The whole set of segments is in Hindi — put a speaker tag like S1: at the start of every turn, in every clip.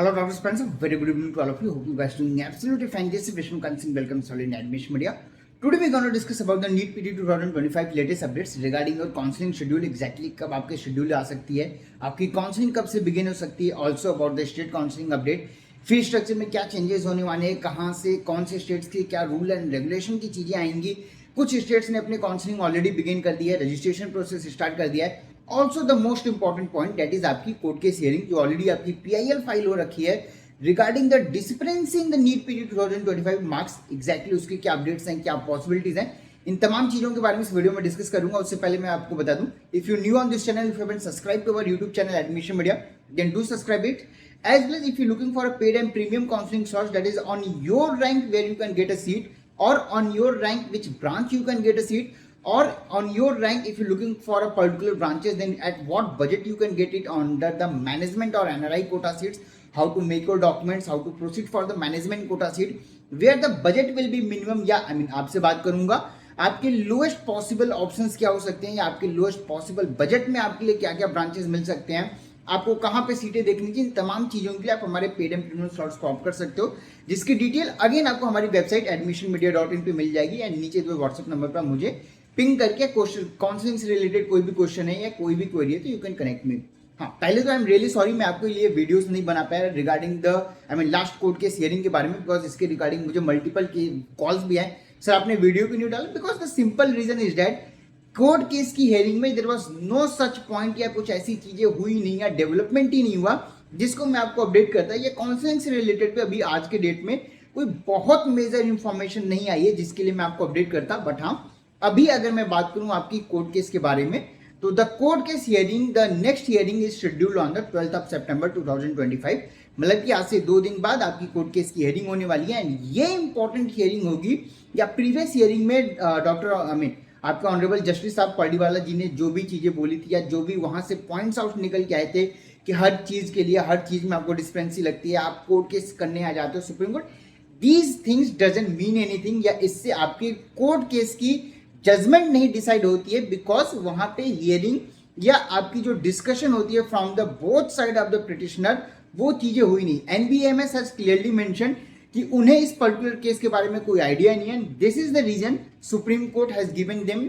S1: Hello, Dr. Spencer. Very good evening to all of you. Hope you guys doing absolutely fantastic. Vishnu Kansing, welcome solid in Admission Media. Today we're going to discuss about the NEET PT 2025 latest updates regarding your counseling schedule. Exactly कब आपके शेड्यूल आ सकती है, आपकी काउंसलिंग कब से बिगिन हो सकती है. Also about the state counselling update, fee structure में क्या चेंजेस होने वाले हैं, कहाँ से कौन से स्टेट्स की क्या रूल एंड रेगुलेशन की चीजें आएंगी. कुछ स्टेट्स ने अपनी काउंसलिंग ऑलरेडी बिगिन कर दी है, रजिस्ट्रेशन प्रोसेस स्टार्ट कर दिया है. Also the most important point that is आपकी कोर्ट केस हियरिंग जो ऑलरेडी आपकी PIL फाइल हो रखी है regarding the discrepancy in the NEET PG 2025 marks. Exactly उसके क्या अपडेट्स हैं, क्या पॉसिबिलिटीज हैं, इन तमाम चीजों के बारे में इस वीडियो में डिस्कस करूंगा. उससे पहले मैं आपको बता दूं, if you new on this channel, if you haven't subscribe to our YouTube channel admission media, then do subscribe it. As well as if you're looking for a paid and premium counseling source that is on your rank where you can get a seat, or on your rank which branch you can get a seat, or on your rank if you're looking for a particular branches, then at what budget you can get it under the management or NRI quota seats, how to make your documents, how to proceed for the management quota seat, where the budget will be minimum. या आपसे बात करूंगा आपके लोएस्ट पॉसिबल ऑप्शंस क्या हो सकते हैं, या आपके लोएस्ट पॉसिबल बजट में आपके लिए क्या क्या ब्रांचेस मिल सकते हैं, आपको कहां पे सीटें देखनी चाहिए. इन तमाम चीजों के लिए आप हमारे पेड एंड प्रीमियम स्लॉट्स को ऑप्ट कर सकते हो, जिसकी डिटेल अगेन आपको हमारी वेबसाइट admissionmedia.in पे मिल जाएगी. एंड नीचे जो व्हाट्सएप नंबर पर मुझे पिंग करके क्वेश्चन काउंसलिंग से रिलेटेड कोई भी क्वेश्चन है या कोई भी क्वेरी है तो यू कैन कनेक्ट मी. हाँ, पहले तो आई एम रियली सॉरी मैं आपके लिए वीडियोस नहीं बना पाया regarding the last court case hearing के बारे में, बिकॉज इसके रिगार्डिंग मुझे मल्टीपल कॉल्स भी आए, सर आपने वीडियो क्यों नहीं डाला. Because the simple reason is that court case की हेयरिंग में there was no such point या कुछ ऐसी चीजें हुई नहीं या डेवलपमेंट ही नहीं हुआ जिसको मैं आपको अपडेट करता. ये काउंसलिंग से रिलेटेड पे अभी आज के डेट में कोई बहुत मेजर इंफॉर्मेशन नहीं आई है जिसके लिए मैं आपको अपडेट करता. बट हाँ, अभी अगर मैं बात करूं आपकी कोर्ट केस के बारे में, तो the court case hearing, the next hearing is scheduled on the 12th of September 2025. मतलब कि आज से 2 दिन बाद आपकी कोर्ट केस की हियरिंग होने वाली है. एंड ये इंपॉर्टेंट हियरिंग होगी. या प्रीवियस हियरिंग में डॉक्टर आपके ऑनरेबल जस्टिस साहब पर्डीवाला जी ने जो भी चीजें बोली थी या जो भी वहां से पॉइंट्स आउट निकल के आए थे कि हर चीज के लिए हर चीज में आपको डिस्पेंसी लगती है, आप कोर्ट केस करने आ जाते हो supreme court, these things doesn't mean anything. या इससे आपके कोर्ट केस की जजमेंट नहीं डिसाइड होती है, बिकॉज वहां पे हियरिंग या आपकी जो डिस्कशन होती है from the both side of the petitioner, वो चीजें हुई नहीं. NBMS हैज क्लियरली मेंशन कि उन्हें इस पर्टिकुलर केस के बारे में कोई आइडिया नहीं है. This is the reason Supreme Court has given them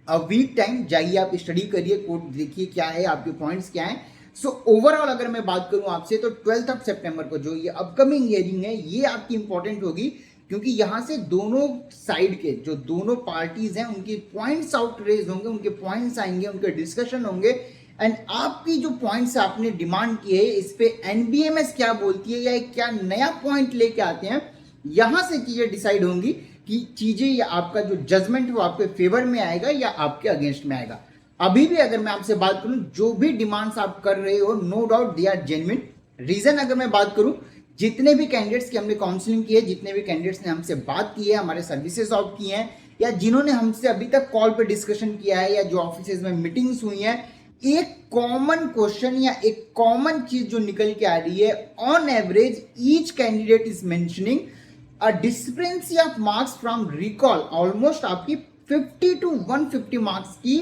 S1: a week time. जाइए आप स्टडी करिए, कोर्ट देखिए क्या है, आपके पॉइंट्स क्या हैं. सो ओवरऑल अगर मैं बात करूं आपसे तो 12th of September को जो ये अपकमिंग हियरिंग है ये आपकी इंपॉर्टेंट होगी, क्योंकि यहां से दोनों साइड के जो दोनों पार्टीज हैं उनके पॉइंट्स आउट रेज होंगे, उनके पॉइंट्स आएंगे, उनके डिस्कशन होंगे. एंड आपकी जो पॉइंट्स आपने डिमांड किए है इस पे NBMS क्या बोलती है या क्या नया पॉइंट लेके आते हैं, यहां से चीजें डिसाइड होंगी कि चीजें या आपका जो जजमेंट है वो आपके फेवर में आएगा या आपके अगेंस्ट में आएगा. अभी भी अगर मैं आपसे बात करूं, जो भी डिमांड्स आप कर रहे हो, no doubt they are genuine. Reason अगर मैं बात करूं, जितने भी कैंडिडेट्स की हमने काउंसलिंग की है, जितने भी कैंडिडेट्स ने हमसे बात की है, हमारे सर्विसेज ऑफ की हैं, या जिन्होंने हमसे अभी तक कॉल पे डिस्कशन किया है या जो ऑफिस में मीटिंग्स हुई हैं, एक कॉमन क्वेश्चन या एक कॉमन चीज जो निकल के आ रही है, on average each candidate is mentioning a discrepancy of marks from recall. Almost आपकी 50 to 150 मार्क्स की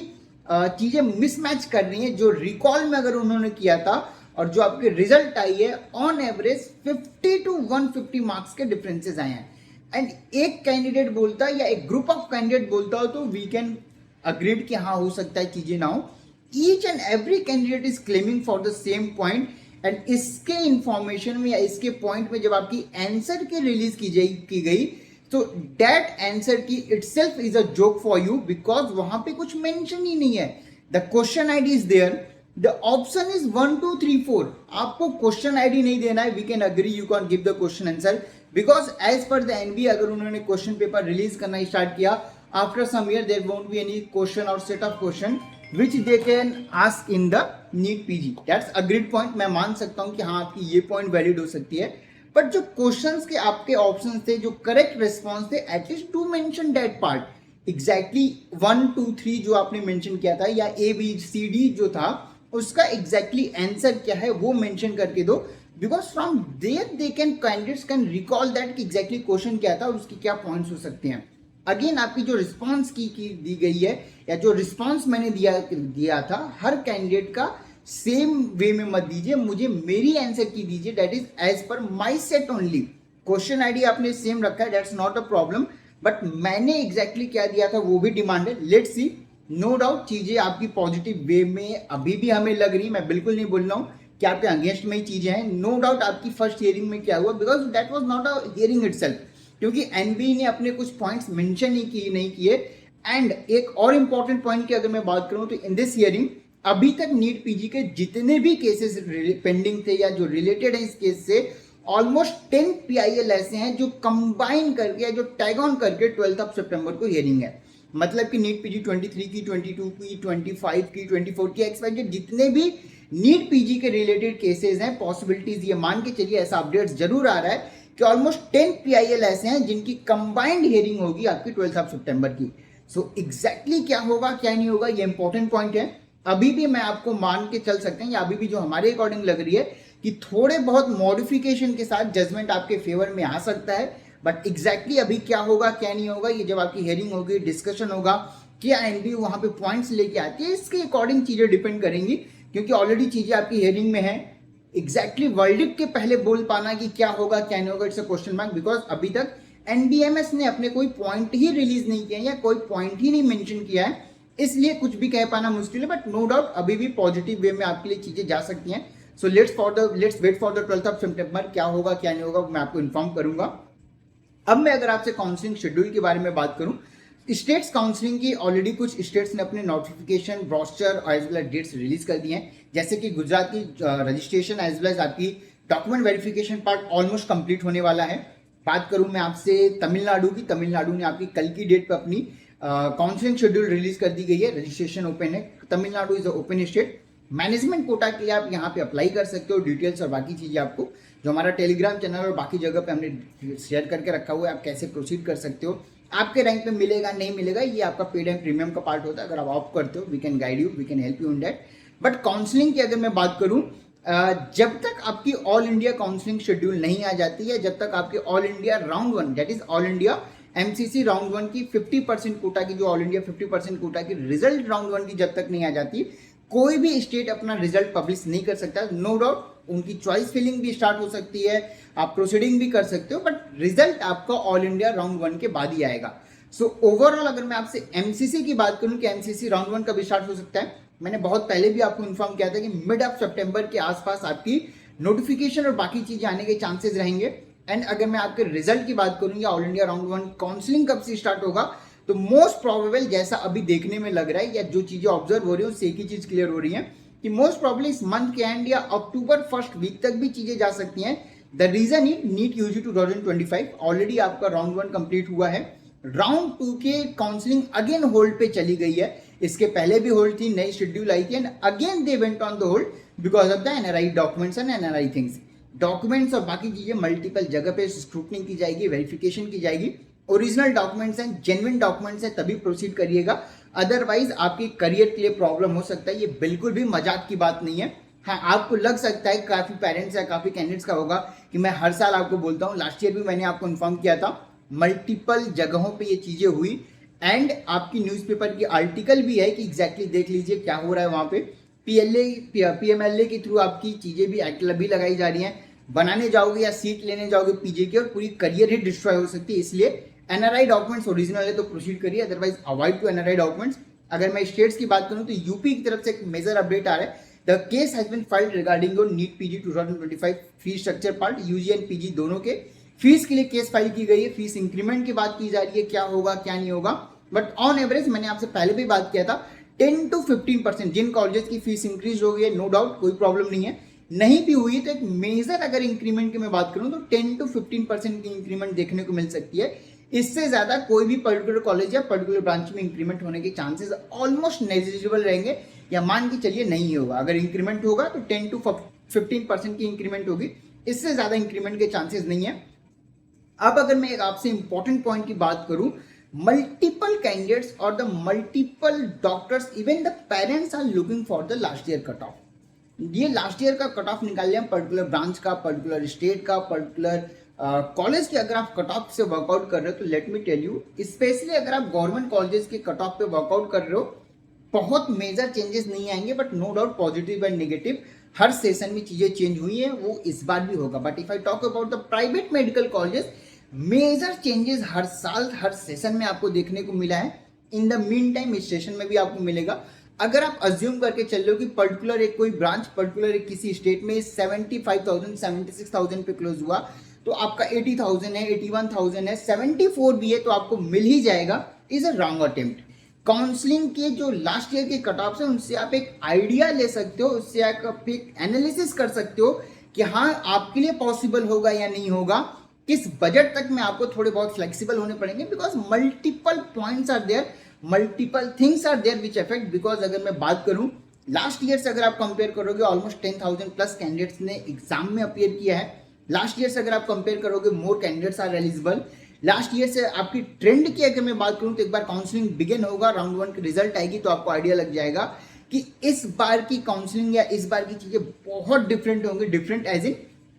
S1: चीजें मिसमैच कर रही हैं. जो रिकॉल में अगर उन्होंने किया था और जो आपके रिजल्ट आई है, ऑन एवरेज 50 to 150 मार्क्स के डिफरेंसेस आए हैं. एंड एक कैंडिडेट बोलता है या एक ग्रुप ऑफ कैंडिडेट बोलता हो तो वी कैन अग्रीड कि हाँ हो सकता है चीजें ना हो. Each and every candidate is claiming for the same point. And इसके इंफॉर्मेशन में या इसके पॉइंट में जब आपकी आंसर की रिलीज की गई तो that answer key itself is a joke for you, because वहां पे कुछ मेंशन ही नहीं है. The question ID is there, the option is 1 2 3 4. आपको क्वेश्चन आईडी नहीं देना है. We can agree you can give the question answer, because as per the NB अगर उन्होंने क्वेश्चन पेपर रिलीज करना स्टार्ट किया, after some year there won't be any question और set of question which they can ask in the NEET PG. That's agreed point. मैं मान सकता हूं कि हाँ आपकी ये पॉइंट वैलिड हो सकती है. बट जो क्वेश्चंस के आपके ऑप्शंस थे, जो करेक्ट रिस्पॉन्स थे, at least to mention that part. Exactly 1 2 3 जो आपने मेंशन किया था या ABCD जो था उसका एग्जैक्टली आंसर क्या है वो मेंशन करके दो, because from there they can candidates can recall that कि एग्जैक्टली क्वेश्चन क्या था और उसके क्या पॉइंट्स हो सकते हैं. अगेन आपकी जो रिस्पॉन्स की दी गई है या जो रिस्पॉन्स मैंने दिया था, हर कैंडिडेट का सेम वे में मत दीजिए, मुझे मेरी आंसर की दीजिए, that is as per my set only. Question ID आपने सेम रखा है, that's not a problem, but मैंने एग्जैक्टली क्या दिया था वो भी डिमांड है। लेट्स सी, नो डाउट चीजें आपकी पॉजिटिव वे में अभी भी हमें लग रही, मैं बिल्कुल नहीं बोल रहा हूँ कि आपके अगेंस्ट में ही चीजें हैं। नो डाउट आपकी फर्स्ट हियरिंग में क्या हुआ, because that was not a hearing itself, क्योंकि एनबीए ने अपने कुछ पॉइंट्स मेंशन नहीं किए। एंड एक और इंपॉर्टेंट पॉइंट की अगर मैं बात करूं तो इन दिस हियरिंग अभी तक नीट पीजी के जितने भी केसेस पेंडिंग थे या जो रिलेटेड है इस केस से, ऑलमोस्ट 10 पीआईएल ऐसे हैं जो कंबाइन करके या जो टैग ऑन करके 12 सितंबर को हियरिंग है। मतलब कि नीट पीजी 23 की, 22 की, 25 की, 24 की, एक्सपेक्टेड जितने भी नीट पीजी के रिलेटेड केसेस हैं, पॉसिबिलिटीज ये मान के चलिए, ऐसा अपडेट्स जरूर आ रहा है कि ऑलमोस्ट 10 पीआईएल ऐसे हैं जिनकी कंबाइंड हियरिंग होगी आपकी 12 सितंबर की। सो एग्जैक्टली क्या होगा क्या नहीं होगा ये इंपॉर्टेंट पॉइंट है। अभी भी मैं आपको मान के चल सकते हैं या अभी भी जो हमारे अकॉर्डिंग लग रही है कि थोड़े बहुत मॉडिफिकेशन के साथ जजमेंट आपके फेवर में आ सकता है, बट एग्जैक्टली अभी क्या होगा क्या नहीं होगा ये जब आपकी हियरिंग होगी, डिस्कशन होगा, क्या एनबी वहां पे पॉइंट्स लेके आती है, इसके अकॉर्डिंग चीजें डिपेंड करेंगी, क्योंकि ऑलरेडी चीजें आपकी हियरिंग में है। एग्जैक्टली वर्डिक्ट के पहले बोल पाना कि क्या होगा क्या नहीं होगा, it's a question mark, because अभी तक एनबीएमएस ने अपने कोई पॉइंट ही रिलीज नहीं किया या कोई पॉइंट ही नहीं मेंशन किया है, इसलिए कुछ भी कह पाना मुश्किल है। बट नो डाउट अभी भी पॉजिटिव वे में आपके लिए चीजें जा सकती हैं। So let's wait for the 12 सितंबर, क्या होगा क्या नहीं होगा मैं आपको इन्फॉर्म करूंगा। अब मैं अगर आपसे काउंसलिंग शेड्यूल के बारे में बात करूं, स्टेट्स काउंसलिंग की ऑलरेडी कुछ स्टेट्स ने अपने notification, brochure as well as dates release कर दिए हैं, जैसे कि गुजरात की रजिस्ट्रेशन एज वेल एज आपकी document verification part almost complete होने वाला है। बात करूं मैं आपसे तमिलनाडु की, तमिलनाडु ने आपकी कल की डेट पर अपनी काउंसलिंग शेड्यूल रिलीज कर दी गई है, रजिस्ट्रेशन ओपन है, Tamil Nadu is open state. Management quota के लिए आप यहाँ पे अप्लाई कर सकते हो, डिटेल्स और बाकी चीजें आपको जो हमारा टेलीग्राम चैनल और बाकी जगह पे हमने शेयर करके रखा हुआ है, आप कैसे प्रोसीड कर सकते हो, आपके रैंक पे मिलेगा नहीं मिलेगा ये आपका पेड एंड प्रीमियम का पार्ट होता है। अगर आप ऑप्ट करते हो we can guide you, we can help you in that. But counselling की अगर मैं बात करूं, जब तक आपकी ऑल इंडिया काउंसलिंग शेड्यूल नहीं आ जाती है, जब तक आपकी all India round 1 that is all India MCC round 1 की 50% कोटा की, जो ऑल इंडिया 50% कोटा की रिजल्ट राउंड 1 की जब तक नहीं आ जाती, कोई भी स्टेट अपना रिजल्ट पब्लिश नहीं कर सकता। नो डाउट उनकी चॉइस फिलिंग भी स्टार्ट हो सकती है, आप प्रोसीडिंग भी कर सकते हो, बट रिजल्ट आपका ऑल इंडिया राउंड 1 के बाद ही आएगा। सो ओवरऑल अगर मैं आपसे एमसीसी की बात करूं कि एमसीसी राउंड 1 कब स्टार्ट हो सकता है, मैंने बहुत पहले भी आपको इन्फॉर्म किया था कि मिड ऑफ सितंबर के आसपास आपकी नोटिफिकेशन और बाकी चीजें आने के चांसेस रहेंगे। एंड अगर मैं आपके रिजल्ट की बात करूं या ऑल इंडिया राउंड 1 काउंसलिंग कब से स्टार्ट होगा, तो मोस्ट प्रोबेबल जैसा अभी देखने में लग रहा है या जो चीजें ऑब्जर्व हो रही है उससे एक ही चीज क्लियर हो रही है कि मोस्ट प्रोबेबली इस मंथ के एंड या अक्टूबर फर्स्ट वीक तक भी चीजें जा सकती हैं। The reason is NEET UG 2025 already आपका राउंड 1 कंप्लीट हुआ है, राउंड 2 के काउंसलिंग अगेन होल्ड पे चली गई है, इसके पहले भी होल्ड थी, नई शेड्यूल आई थी and again they went on the hold because of the NRI documents and NRI things. Documents और बाकी चीजें मल्टीपल जगह पे स्क्रूटनी की जाएगी, वेरिफिकेशन की जाएगी, ओरिजिनल डॉक्यूमेंट्स हैं, जेन्युइन डॉक्यूमेंट्स हैं तभी प्रोसीड करिएगा, अदरवाइज आपके करियर के लिए प्रॉब्लम हो सकता है। ये बिल्कुल भी मजाक की बात नहीं है। हाँ, आपको लग सकता है, काफी पेरेंट्स या काफी कैंडिडेट्स का होगा कि मैं हर साल आपको बोलता हूँ, लास्ट ईयर भी मैंने आपको इन्फॉर्म किया था, मल्टीपल जगहों पे ये चीजें हुई एंड आपकी न्यूज़पेपर की आर्टिकल भी है कि एग्जैक्टली देख लीजिए क्या हो रहा है वहां पे। पीएमएलए के थ्रू आपकी चीजें भी लगाई जा रही हैं, बनाने जाओगे या सीट लेने जाओगे पीजे की और पूरी करियर ही डिस्ट्रॉय हो सकती है, इसलिए एनआरआई डॉक्यूमेंट्स ओरिजिनल है तो प्रोसीड करिए, otherwise avoid to NRI documents. अगर मैं स्टेट्स की बात करूं तो यूपी की तरफ से एक मेजर अपडेट आ रहा है, the case has been filed regarding your NEET PG 2025 fee structure part, UG and PG दोनों के फीस के लिए केस फाइल की गई है, फीस इंक्रीमेंट की बात की जा रही है, क्या होगा क्या नहीं होगा। बट ऑन एवरेज मैंने आपसे पहले भी बात किया था 10 to 15% जिन कॉलेजेस की फीस इंक्रीज हो गई है, नो डाउट कोई प्रॉब्लम नहीं है, नहीं भी हुई तो एक मेजर अगर इंक्रीमेंट की मैं बात करूं तो 10 to 15% की इंक्रीमेंट देखने को मिल सकती है। इससे ज्यादा कोई भी पर्टिकुलर कॉलेज या पर्टिकुलर ब्रांच में इंक्रीमेंट होने के चांसेस ऑलमोस्ट नेग्लिजिबल रहेंगे, या मान के चलिए नहीं होगा। अगर इंक्रीमेंट होगा तो 10 to 15% की इंक्रीमेंट होगी, इससे ज्यादा इंक्रीमेंट के चांसेस नहीं है। अब अगर मैं आपसे इंपॉर्टेंट पॉइंट की बात करूं, मल्टीपल कैंडिडेट्स और the multiple doctors even the parents are looking for the last year cut off. ये लास्ट ईयर का कट ऑफ निकाल लिया पर्टिकुलर ब्रांच का, पर्टिकुलर स्टेट का, पर्टिकुलर कॉलेज के अगर आप कट ऑफ से वर्कआउट कर रहे हो तो let me tell you, specially अगर आप गवर्नमेंट कॉलेजेस के कट ऑफ पे वर्कआउट कर रहे हो बहुत मेजर चेंजेस नहीं आएंगे, but no doubt positive and negative हर सेशन में चीजें चेंज हुई है, वो इस बार भी होगा। But if I talk about the private medical colleges, major changes हर साल हर सेशन में आपको देखने को मिला है। इन द मीन टाइम इस सेशन में भी आपको मिलेगा। अगर आप अज्यूम करके चल रहे हो कि पर्टिकुलर एक कोई ब्रांच पर्टिकुलर एक किसी स्टेट में 75,000 76,000 पे क्लोज हुआ, तो आपका 80,000 है, 81,000 है, 74 भी है, तो आपको मिल ही जाएगा, is a wrong attempt. Counselling के जो लास्ट ईयर के कट ऑफ है उनसे आप एक आइडिया ले सकते हो, उससे आप एक एनालिसिस कर सकते हो कि हाँ आपके लिए पॉसिबल होगा या नहीं होगा, किस बजट तक में आपको थोड़े बहुत फ्लेक्सिबल होने पड़ेंगे, because multiple points are there, multiple things are there which affect. Because अगर मैं बात करूं लास्ट ईयर से अगर आप कंपेयर करोगे, ऑलमोस्ट 10,000 प्लस कैंडिडेट्स ने एग्जाम में अपीयर किया है। लास्ट ईयर से अगर आप कंपेयर करोगे, more candidates are eligible. Last year से आपकी ट्रेंड की अगर मैं बात करूं तो एक बार काउंसलिंग बिगिन होगा, राउंड 1 की रिजल्ट आएगी तो आपको आइडिया लग जाएगा कि इस बार की काउंसलिंग या इस बार की चीजें बहुत डिफरेंट होंगी। Different as in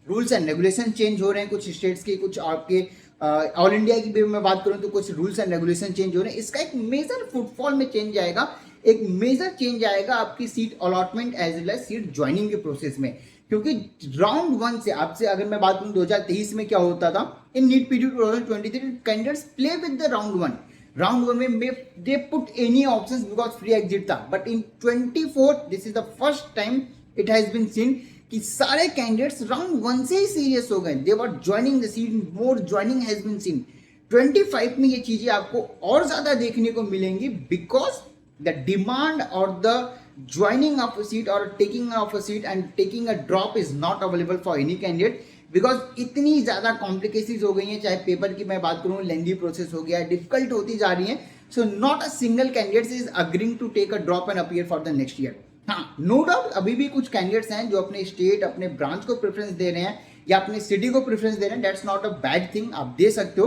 S1: rules and regulation change हो रहे हैं, कुछ स्टेट्स के, कुछ आपके ऑल इंडिया की भी मैं बात करूं तो कुछ रूल्स एंड रेगुलेशन चेंज हो रहे हैं। इसका एक मेजर फुटफॉल में चेंज आएगा, एक मेजर चेंज आएगा आपकी seat allotment as well as seat joining के प्रोसेस में। क्योंकि राउंड 1 से आपसे अगर मैं बात करूं 2023 में क्या होता था, in NEET PG 2023 candidates play with the round 1। Round 1 में they put any options because free exit था। But in 24 this is the first time it has been seen कि सारे कैंडिडेट्स राउंड 1 से ही सीरियस हो गए, they were joining the seat, more joining has been seen. 25 में ये चीजें आपको और ज्यादा देखने को मिलेंगी, बिकॉज द डिमांड और the joining of a seat और taking off a seat and taking a drop is not available for any candidate, because इतनी ज्यादा कॉम्प्लिकेसीज हो गई हैं। चाहे पेपर की मैं बात करूं, लेंदी प्रोसेस हो गया, डिफिकल्ट होती जा रही है। So not a single candidate is agreeing to take a drop and appear for the next year. हाँ, नो डाउट अभी भी कुछ कैंडिडेट्स हैं जो अपने स्टेट, अपने ब्रांच को प्रेफरेंस दे रहे हैं या अपने सिटी को प्रेफरेंस दे रहे हैं, that's not a bad thing, आप दे सकते हो।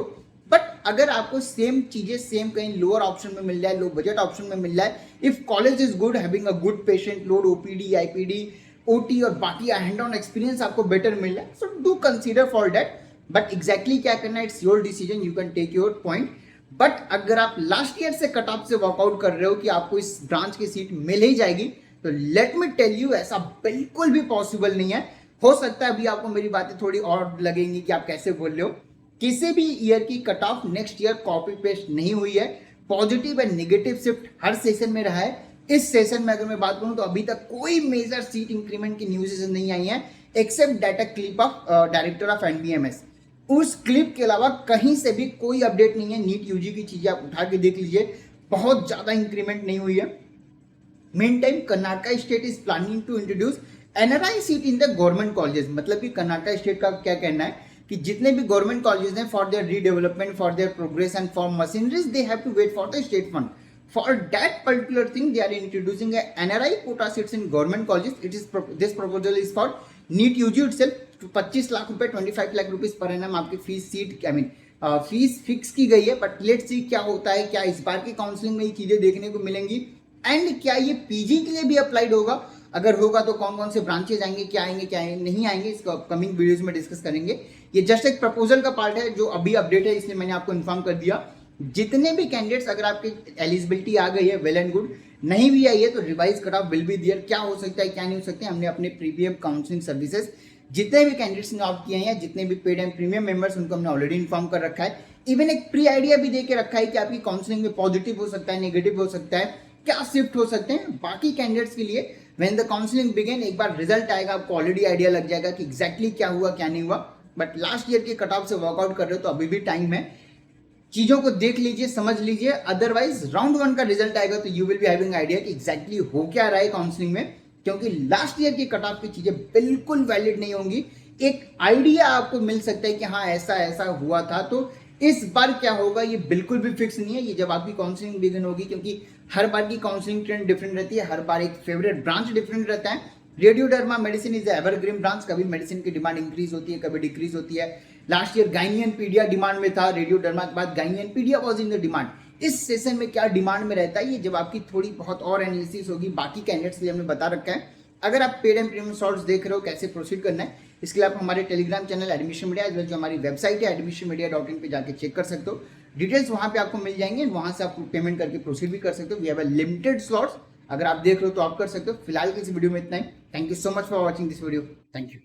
S1: बट अगर आपको सेम चीजें सेम कहीं लोअर ऑप्शन में मिल जाए, लो बजट ऑप्शन में मिल जाए, if college is good, having a good patient load, OPD, IPD, OT और बाकी हैंड ऑन एक्सपीरियंस आपको बेटर मिल जाए, so do consider for that. But exactly क्या करना है, it's your decision, you can take your point. But अगर आप लास्ट ईयर से कट ऑफ से वर्कआउट कर रहे हो कि आपको इस ब्रांच की सीट मिल ही जाएगी, तो लेट मी टेल यू ऐसा बिल्कुल भी पॉसिबल नहीं है। हो सकता है अभी आपको मेरी बातें थोड़ी और लगेंगी कि आप कैसे बोल रहे हो। किसी भी ईयर की cut off next year copy paste नहीं हुई है, positive and negative shift her session में रहा है। इस सेशन में अगर मैं बात करूं तो अभी तक कोई मेजर सीट इंक्रीमेंट की न्यूज़ नहीं आई है, except data clip of director of NBMS. उस क्लिप के अलावा कहीं से भी कोई अपडेट नहीं है। नीट यूजी की चीजें आप उठा के देख लीजिए, बहुत ज्यादा इंक्रीमेंट नहीं हुई है। Mean time Karnataka state is planning to introduce NRI seat in the government colleges. मतलब कि कर्नाटका स्टेट का क्या कहना है कि जितने भी गवर्नमेंट कॉलेजेस हैं, for their redevelopment, for their progress and for machineries, they have to wait for the state fund. For that particular thing they are introducing NRI quota seats in government colleges. It is this proposal is for NEET UG itself. 25 lakh रुपए, 25 लाख रुपीज पर एनम आपकी fees seat, I mean fees fix की गई है। बट लेट्स सी क्या होता है, क्या इस बार की काउंसलिंग में ये चीजें देखने को मिलेंगी, एंड क्या ये पीजी के लिए भी अप्लाइड होगा। अगर होगा तो कौन कौन से ब्रांचेज आएंगे, क्या आएंगे, क्या नहीं आएंगे, इसको अपकमिंग वीडियोज में डिस्कस करेंगे। ये जस्ट एक प्रपोजल का पार्ट है जो अभी अपडेट है, इसलिए मैंने आपको इन्फॉर्म कर दिया। जितने भी कैंडिडेट्स, अगर आपकी एलिजिबिलिटी आ गई है, वेल एंड गुड, नहीं भी आई है तो revise cut off will be there. क्या हो सकता है, क्या नहीं हो सकता है, हमने अपने प्रीमियम काउंसलिंग सर्विसेज जितने भी कैंडिडेट्स ने ऑप्ट किए हैं, जितने भी पेड एंड प्रीमियम मेंबर्स, उनको हमने ऑलरेडी इन्फॉर्म कर रखा है। इवन एक प्री आइडिया भी दे के रखा है कि आपकी काउंसलिंग में पॉजिटिव हो सकता है, नेगेटिव हो सकता है, क्या शिफ्ट हो सकते हैं। बाकी कैंडिडेट्स के लिए व्हेन द काउंसलिंग बिगिन, एक बार रिजल्ट आएगा आपको ऑलरेडी आइडिया लग जाएगा कि एग्जैक्टली क्या हुआ, क्या नहीं हुआ। बट लास्ट ईयर के कट ऑफ से वर्कआउट कर रहे हो तो अभी भी टाइम है, चीजों को देख लीजिए, समझ लीजिए। अदरवाइज राउंड 1 का रिजल्ट आएगा तो you will be having idea कि एग्जैक्टली हो क्या रहा है काउंसलिंग में। क्योंकि लास्ट ईयर की कट ऑफ की चीजें बिल्कुल वैलिड नहीं होंगी। एक आइडिया आपको मिल सकता है कि हाँ ऐसा ऐसा हुआ था, तो इस बार क्या होगा ये बिल्कुल भी फिक्स नहीं है। ये जब आपकी काउंसलिंग बिगिन होगी, क्योंकि हर बार की काउंसलिंग ट्रेंड डिफरेंट रहती है, हर बार एक फेवरेट ब्रांच डिफरेंट रहता है। Radio derma medicine is evergreen branch, कभी मेडिसिन की डिमांड इंक्रीज होती है, कभी डिक्रीज होती है। Last year gynae and paedia demand में था, रेडियोडर्मा के बाद gynae and paedia was in the demand. इस सेशन में क्या डिमांड में रहता है, ये जब आपकी थोड़ी बहुत और एनालिसिस होगी, बाकी कैंडिडेट्स के लिए हमने बता रखा है। अगर आप पेड एंड प्रीमियम शॉर्ट्स देख रहे हो कैसे प्रोसीड करना है, इसके लिए आप हमारे Telegram channel admission media, as well जो हमारी वेबसाइट है admissionmedia.in पे जाके चेक कर सकते हो। डिटेल्स वहां पे आपको मिल जाएंगे, वहां से आप पेमेंट करके प्रोसीड भी कर सकते हो। We have a limited slots, अगर आप देख रहे हो तो आप कर सकते हो। फिलहाल की इस वीडियो में इतना ही। Thank you so much for watching this video. Thank you.